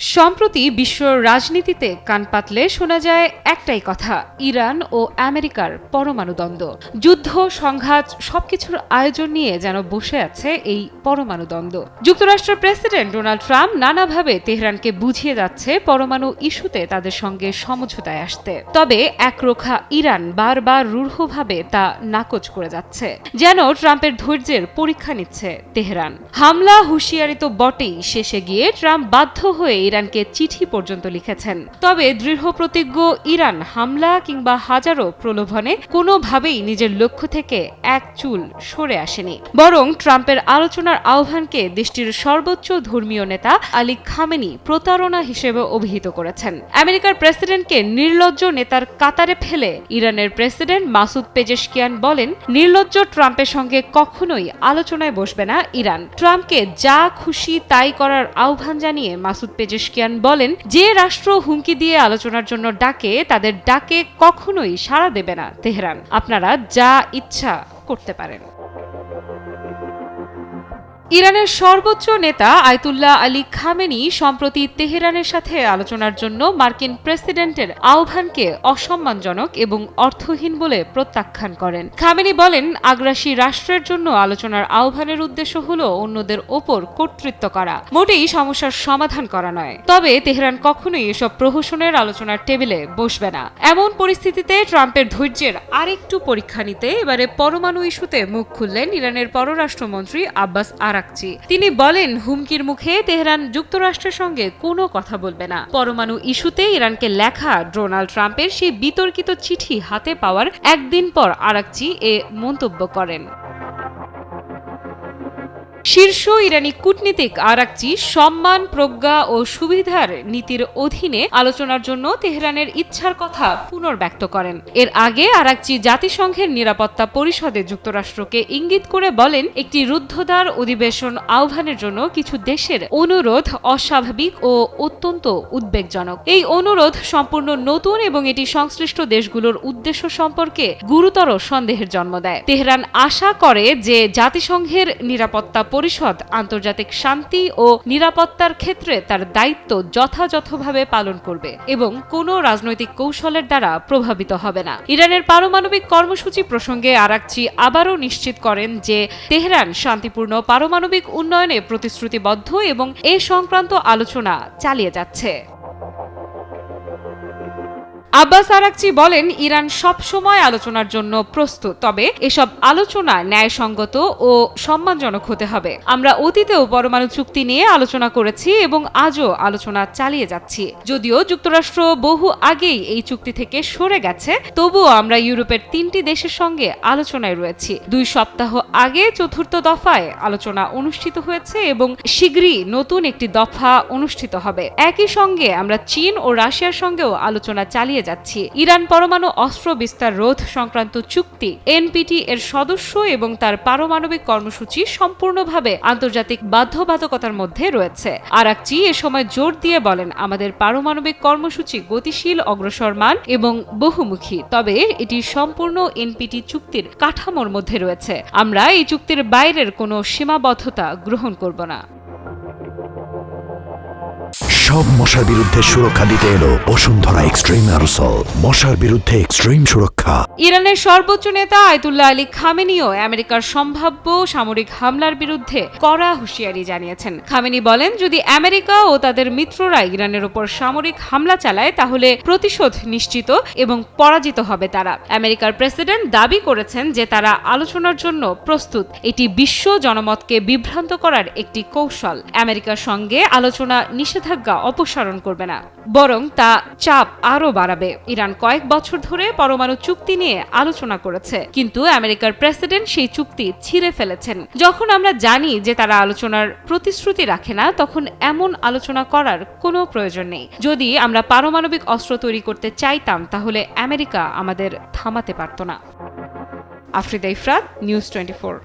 সম্প্রতি বিশ্ব রাজনীতিতে কান পাতলে শোনা যায় একটাই কথা, ইরান ও আমেরিকার পরমাণু দ্বন্দ্ব। যুদ্ধ, সংঘাত সবকিছুর আয়োজন নিয়ে যেন বসে আছে এই পরমাণু দ্বন্দ্ব। যুক্তরাষ্ট্রের প্রেসিডেন্ট ডোনাল্ড ট্রাম্প নানাভাবে তেহরানকে বুঝিয়ে যাচ্ছে পরমাণু ইস্যুতে তাদের সঙ্গে সমঝোতায় আসতে। তবে একরোখা ইরান বারবার রূঢ়ভাবে তা নাকচ করে যাচ্ছে। যেন ট্রাম্পের ধৈর্যের পরীক্ষা নিচ্ছে তেহরান। হামলা হুঁশিয়ারি তো বটেই, শেষে গিয়ে ট্রাম্প বাধ্য হয়ে ইরানকে চিঠি পর্যন্ত লিখেছেন। তবে দৃঢ় প্রতিজ্ঞ ইরান হামলা কিংবা হাজারো প্রলোভনে কোনোভাবেই নিজের লক্ষ্য থেকে এক চুল সরে আসেনি। বরং ট্রাম্পের আলোচনার আহ্বানকে দেশটির সর্বোচ্চ ধর্মীয় নেতা আলী খামেনি প্রতারণা হিসেবে অভিহিত করেছেন। আমেরিকার প্রেসিডেন্টকে নির্লজ্জ নেতার কাতারে ফেলে ইরানের প্রেসিডেন্ট মাসুদ পেজেশকিয়ান বলেন, নির্লজ্জ ট্রাম্পের সঙ্গে কখনোই আলোচনায় বসবে না ইরান। ট্রাম্পকে যা খুশি তাই করার আহ্বান জানিয়ে মাসুদ পেজেশকিয়ান বলেন, যে রাষ্ট্র হুমকি দিয়ে আলোচনার জন্য ডাকে তাদের ডাকে কখনোই সাড়া দেবে না তেহরান। আপনারা যা ইচ্ছা করতে পারেন। ইরানের সর্বোচ্চ নেতা আয়াতুল্লাহ আলী খামেনি সম্প্রতি তেহরানের সাথে আলোচনার জন্য মার্কিন প্রেসিডেন্টের আহ্বানকে অসম্মানজনক এবং অর্থহীন বলে প্রত্যাখ্যান করেন। খামেনি বলেন, আগ্রাসী রাষ্ট্রের জন্য আলোচনার আহ্বানের উদ্দেশ্য হল অন্যদের ওপর কর্তৃত্ব করা, মোটেই সমস্যার সমাধান করা নয়। তবে তেহরান কখনোই এসব প্রহসনের আলোচনার টেবিলে বসবে না। এমন পরিস্থিতিতে ট্রাম্পের ধৈর্যের আরেকটু পরীক্ষা নিতে এবারে পরমাণু ইস্যুতে মুখ খুললেন ইরানের পররাষ্ট্রমন্ত্রী আব্বাস আরাকচি। তিনি বলেন, হুমকির মুখে তেহরান যুক্তরাষ্ট্রের সঙ্গে কোনো কথা বলবে না। পরমাণু ইস্যুতে ইরানকে লেখা ডোনাল্ড ট্রাম্পের সেই বিতর্কিত চিঠি হাতে পাওয়ার একদিন পর আরাকচি এ মন্তব্য করেন। শীর্ষ ইরানি কূটনীতিক আরাকচি সম্মান, প্রজ্ঞা ও সুবিধার নীতির অধীনে আলোচনার জন্য তেহরানের ইচ্ছার কথা পুনর্ব্যক্ত করেন। এর আগে আরাকচি জাতিসংঘের নিরাপত্তা পরিষদে যুক্তরাষ্ট্রকে ইঙ্গিত করে বলেন, একটি রুদ্ধদ্বার অধিবেশন আহ্বানের জন্য কিছু দেশের অনুরোধ অস্বাভাবিক ও অত্যন্ত উদ্বেগজনক। এই অনুরোধ সম্পূর্ণ নতুন এবং এটি সংশ্লিষ্ট দেশগুলোর উদ্দেশ্য সম্পর্কে গুরুতর সন্দেহের জন্ম দেয়। তেহরান আশা করে যে জাতিসংঘের নিরাপত্তা পরিষদ আন্তর্জাতিক শান্তি ও নিরাপত্তার ক্ষেত্রে তার দায়িত্ব যথাযথভাবে পালন করবে এবং কোনো রাজনৈতিক কৌশলের দ্বারা প্রভাবিত হবে না। ইরানের পারমাণবিক কর্মসূচি প্রসঙ্গে আরাকচি আবারও নিশ্চিত করেন যে তেহরান শান্তিপূর্ণ পারমাণবিক উন্নয়নে প্রতিশ্রুতিবদ্ধ এবং এ সংক্রান্ত আলোচনা চালিয়ে যাচ্ছে। আব্বাস আরাকচি বলেন, ইরান সব সময় আলোচনার জন্য প্রস্তুত, তবে এসব আলোচনা ন্যায়সঙ্গত ও সম্মানজনক হতে হবে। আমরা অতীতেও পরমাণু চুক্তি নিয়ে আলোচনা করেছি এবং আজও আলোচনা চালিয়ে যাচ্ছি। যদিও যুক্তরাষ্ট্র বহু আগেই এই চুক্তি থেকে সরে গেছে, তবুও আমরা ইউরোপের 3টি দেশের সঙ্গে আলোচনায় রয়েছি। 2 সপ্তাহ আগে 4র্থ দফায় আলোচনা অনুষ্ঠিত হয়েছে এবং শীঘ্রই নতুন একটি দফা অনুষ্ঠিত হবে। একই সঙ্গে আমরা চীন ও রাশিয়ার সঙ্গেও আলোচনা চালিয়ে যাচ্ছি। ইরান পরমাণু অস্ত্র বিস্তার রোধ সংক্রান্ত চুক্তি এনপিটি এর সদস্য এবং তার পারমাণবিক কর্মসূচি সম্পূর্ণভাবে আন্তর্জাতিক বাধ্যবাধকতার মধ্যে রয়েছে। আরাকচি এ সময় জোর দিয়ে বলেন, আমাদের পারমাণবিক কর্মসূচি গতিশীল, অগ্রসরমান এবং বহুমুখী, তবে এটি সম্পূর্ণ এনপিটি চুক্তির কাঠামোর মধ্যে রয়েছে। আমরা এই চুক্তির বাইরের কোনো সীমাবদ্ধতা গ্রহণ করব না। সব মশার বিরুদ্ধে সুরক্ষা দিতে এলো বসুন্ধরা এক্সট্রিম অ্যারোসল, মশার বিরুদ্ধে এক্সট্রিম সুরক্ষা। ইরানের সর্বোচ্চ নেতা আয়াতুল্লাহ আলী খামেনিও আমেরিকার সম্ভাব্য সামরিক হামলার বিরুদ্ধে কড়া হুঁশিয়ারি জানিয়েছেন। খামেনি বলেন, যদি আমেরিকা ও তাদের মিত্ররা ইরানের উপর সামরিক হামলা চালায় তাহলে প্রতিশোধ নিশ্চিত এবং পরাজিত হবে তারা। আমেরিকার প্রেসিডেন্ট দাবি করেছেন যে তারা আলোচনার জন্য প্রস্তুত। এটি বিশ্ব জনমতকে বিভ্রান্ত করার একটি কৌশল। আমেরিকার সঙ্গে আলোচনা নিষেধাজ্ঞা অপসারণ করবে না, বরং তা চাপ আরও বাড়াবে। ইরান কয়েক বছর ধরে পরমাণু চুক্তি নিয়ে আলোচনা করেছে, কিন্তু আমেরিকার প্রেসিডেন্ট সেই চুক্তি ছিঁড়ে ফেলেছেন। যখন আমরা জানি যে তারা আলোচনার প্রতিশ্রুতি রাখে না, তখন এমন আলোচনা করার কোনো প্রয়োজন নেই। যদি আমরা পারমাণবিক অস্ত্র তৈরি করতে চাইতাম তাহলে আমেরিকা আমাদের থামাতে পারত না। আফরিদা ইফরাত, নিউজ 24।